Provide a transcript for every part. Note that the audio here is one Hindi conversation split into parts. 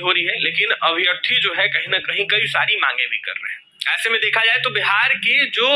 हो रही है, लेकिन अभ्यर्थी जो है कहीं ना कहीं कई सारी मांगे भी कर रहे हैं। ऐसे में देखा जाए तो बिहार के जो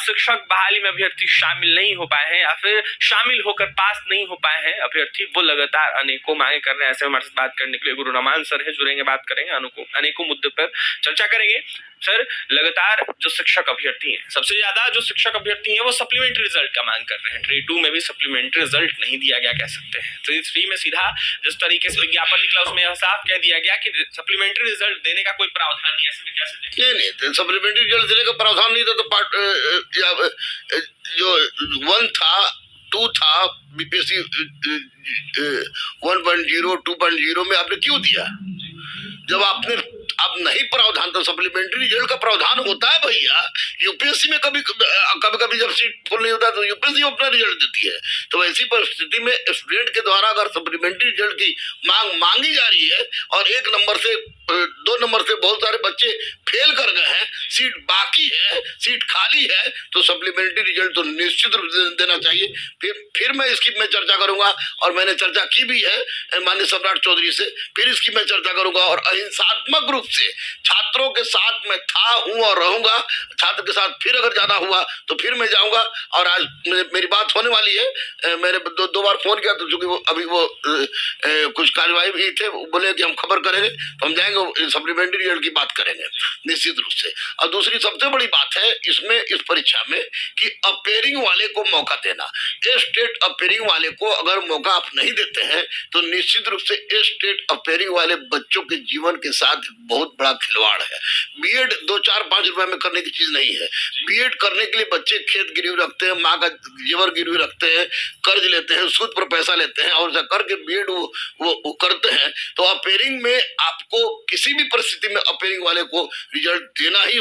शिक्षक बहाली में अभ्यर्थी शामिल नहीं हो पाए हैं या फिर शामिल होकर पास नहीं हो पाए हैं अभ्यर्थी, वो लगातार अनेकों मांगे कर रहे हैं। ऐसे में हमारे साथ बात करने के लिए गुरु रमान सर है, जुड़ेंगे, बात करेंगे, अनेकों मुद्दों पर चर्चा करेंगे। सर, लगातार जो शिक्षक अभ्यर्थी हैं, सबसे ज्यादा जो शिक्षक अभ्यर्थी हैं वो सप्लीमेंट्री रिजल्ट का मांग कर रहे हैं। ट्री 2 में भी सप्लीमेंट्री रिजल्ट नहीं दिया गया कह सकते हैं। ट्री 3 में सीधा जिस तरीके से विज्ञापन निकला उसमें यह साफ कह दिया गया कि सप्लीमेंट्री रिजल्ट देने का कोई प्रावधान नहीं है। ऐसे में कैसे देखते? नहीं, सप्लीमेंट्री रिजल्ट देने का प्रावधान नहीं था तो पार्ट जो 1 था 2 था बीपीएससी 1.0 2.0 में आपने क्यों दिया? जब आपने अब नहीं प्रावधान, तो सप्लीमेंट्री रिजल्ट का प्रावधान होता है भैया। यूपीएससी में कभी कभी जब सीट फुल नहीं होता तो यूपीएससी अपना रिजल्ट देती है। तो ऐसी परिस्थिति में स्टूडेंट के द्वारा अगर सप्लीमेंट्री रिजल्ट की मांगी जा रही है और 1 नंबर से 2 नंबर से बहुत सारे बच्चे फेल कर गए हैं, सीट बाकी है, सीट खाली है, तो सप्लीमेंट्री रिजल्ट तो निश्चित रूप से देना चाहिए। फिर मैं इसकी चर्चा करूंगा और मैंने चर्चा की भी है माननीय सम्राट चौधरी से। फिर इसकी मैं चर्चा करूंगा और अहिंसात्मक रूप से छात्रों के साथ मैं था, हूं और रहूंगा। छात्र के साथ फिर अगर ज्यादा हुआ तो फिर मैं जाऊंगा। और आज मेरी बात होने वाली है। मैंने 2 बार फोन किया तो चूंकि वो कुछ कार्यवाही भी थे, बोले कि हम खबर करेंगे तो हम जाएंगे, सप्लीमेंट्री रिजल्ट की बात करेंगे निश्चित रूप से। और दूसरी सबसे बड़ी बात है इसमें, इस परीक्षा में, कि अपेयरिंग वाले को मौका देना। स्टेट अपेयरिंग वाले को अगर मौका आप नहीं देते हैं तो निश्चित रूप से स्टेट अपेयरिंग वाले बच्चों के जीवन के साथ बहुत बड़ा खिलवाड़ है। बीएड 2, 4, 5 रुपए में करने की चीज नहीं है। बीएड करने के लिए बच्चे खेत गिरवी रखते हैं, माँ का जेवर गिरवी रखते हैं, कर्ज लेते हैं, सूद पर पैसा लेते हैं और करके बीएड वो करते हैं। तो अपेयरिंग में आपको किसी भी परिस्थिति में अपेयरिंग वाले को रिजल्ट देना ही,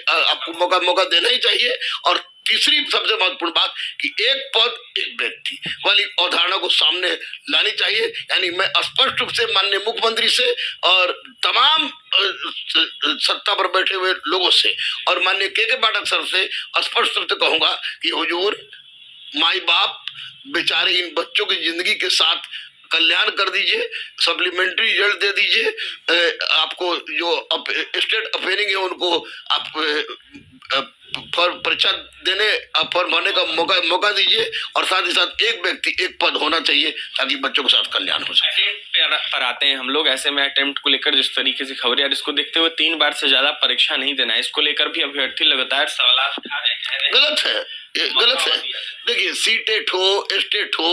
आपको मौका देना ही चाहिए। और तीसरी सबसे महत्वपूर्ण बात कि एक पद एक व्यक्ति वाली अवधारणा को सामने लानी चाहिए। यानी मैं स्पष्ट रूप से माननीय मुख्यमंत्री से और तमाम सत्ता पर बैठे हुए लोगों से और माननीय के पाठक सर से स्पष्ट रूप से कहूंगा कि हुजूर, माई बाप बेचारे इन बच्चों की जिंदगी के साथ कल्याण कर दीजिए, सप्लीमेंट्री रिजल्ट दे दीजिए। आपको जो स्टेट अफेयरिंग है उनको आप परीक्षा देने, फॉर्म भरने का मौका दीजिए। और साथ ही साथ एक व्यक्ति एक पद होना चाहिए ताकि बच्चों के साथ कल्याण हो सके। अटेम्प्ट पर आते हैं हम लोग। ऐसे में अटेम्प्ट को लेकर जिस तरीके से खबरें यार, इसको देखते हुए 3 बार से ज्यादा परीक्षा नहीं देना है, इसको लेकर भी अभ्यर्थी लगातार सवाल उठा रहे हैं। गलत है, ये गलत है। देखिए, सीटेट हो, स्टेट हो,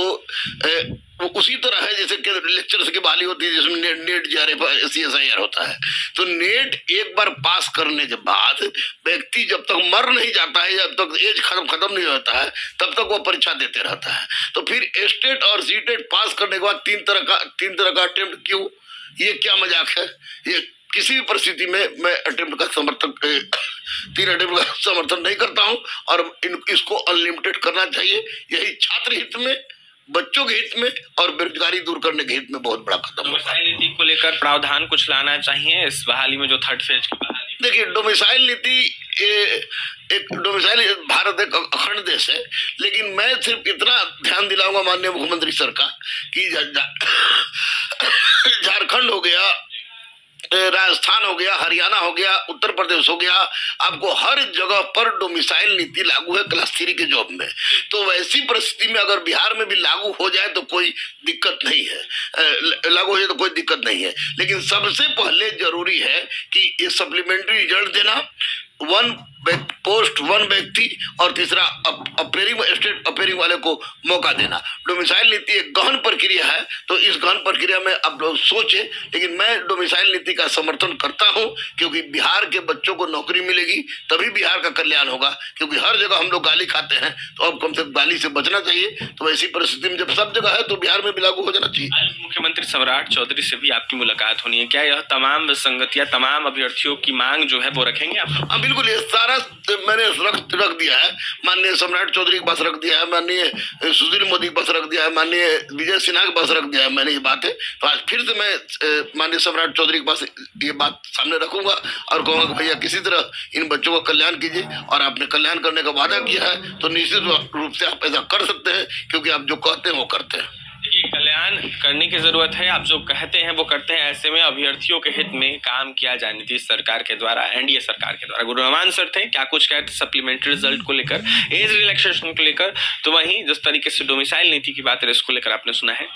उसी तरह है जैसे कि लेक्चरर्स की बहाली होती है जिसमें नेट JRF CSIR होता है। तो नेट एक बार पास करने के बाद व्यक्ति जब तक मर नहीं जाता है, जब तक एज खत्म नहीं होता है, तब तक वो परीक्षा देते रहता है। तो फिर स्टेट और सीटेट पास करने के बाद 3 तरह का अटेम्प्ट क्यों? ये क्या मजाक है? ये किसी भी परिस्थिति में मैं अटेम्प्ट का समर्थन 3 अटेम्प्ट का समर्थन नहीं करता हूं और इसको अनलिमिटेड करना चाहिए। यही छात्र हित में, बच्चों के हित में और बेरोजगारी दूर करने के हित में बहुत बड़ा कदम है। डोमिसाइल नीति को लेकर प्रावधान कुछ लाना चाहिए इस बहाली में, जो 3rd फेज की बहाली। देखिए, डोमिसाइल नीति, एक डोमिसाइल, भारत एक अखंड देश है, लेकिन मैं सिर्फ इतना ध्यान दिलाऊंगा माननीय मुख्यमंत्री सर का कि झारखंड हो गया, राजस्थान हो गया, हरियाणा हो गया, उत्तर प्रदेश हो गया, आपको हर जगह पर डोमिसाइल नीति लागू है क्लास 3 के जॉब में। तो वैसी परिस्थिति में अगर बिहार में भी लागू हो जाए तो कोई दिक्कत नहीं है, लागू हो जाए तो कोई दिक्कत नहीं है। लेकिन सबसे पहले जरूरी है कि ये सप्लीमेंट्री रिजल्ट देना, 1 पोस्ट 1 व्यक्ति, और तीसरा स्टेट अपेयरिंग वाले को मौका देना। डोमिसाइल नीति एक गहन प्रक्रिया है, तो इस गहन प्रक्रिया में आप लोग सोचे। लेकिन मैं डोमिसाइल नीति का समर्थन करता हूं क्योंकि बिहार के बच्चों को नौकरी मिलेगी, तभी बिहार का कल्याण होगा। क्योंकि हर जगह हम लोग गाली खाते हैं, तो अब कम से कम गाली से बचना चाहिए। तो ऐसी परिस्थिति में जब सब जगह है तो बिहार में भी लागू हो जाना चाहिए। आज मुख्यमंत्री सम्राट चौधरी से भी आपकी मुलाकात होनी है, क्या यह तमाम विसंगतियां, तमाम अभ्यर्थियों की मांग जो है वो रखेंगे आप? हाँ बिल्कुल, ये सारा मैंने रख दिया है। माननीय सम्राट चौधरी के पास रख दिया है, माननीय सुशील मोदी के पास रख दिया है, माननीय विजय सिन्हा के पास रख दिया है मैंने ये बातें। तो आज फिर से मैं माननीय सम्राट चौधरी के पास ये बात सामने रखूंगा और कहूंगा भैया किसी तरह इन बच्चों का कल्याण कीजिए। और आपने कल्याण करने का वादा किया है तो निश्चित रूप से आप ऐसा कर सकते हैं, क्योंकि आप जो कहते हैं वो करते हैं। कल्याण बयान करने की जरूरत है। आप जो कहते हैं वो करते हैं। ऐसे में अभ्यर्थियों के हित में काम किया जाए नीतीश सरकार के द्वारा, एनडीए सरकार के द्वारा। गुरुरमान सर थे, क्या कुछ कहते सप्लीमेंट्री रिजल्ट को लेकर, एज रिलैक्सेशन को लेकर। तो वहीं जिस तरीके से डोमिसाइल नीति की बात है इसको लेकर आपने सुना है।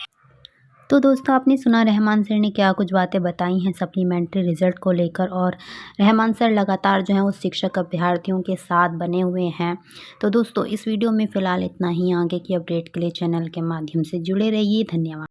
तो दोस्तों आपने सुना रहमान सर ने क्या कुछ बातें बताई हैं सप्लीमेंट्री रिज़ल्ट को लेकर, और रहमान सर लगातार जो है वो शिक्षक अभ्यर्थियों के साथ बने हुए हैं। तो दोस्तों इस वीडियो में फ़िलहाल इतना ही। आगे की अपडेट के लिए चैनल के माध्यम से जुड़े रहिए। धन्यवाद।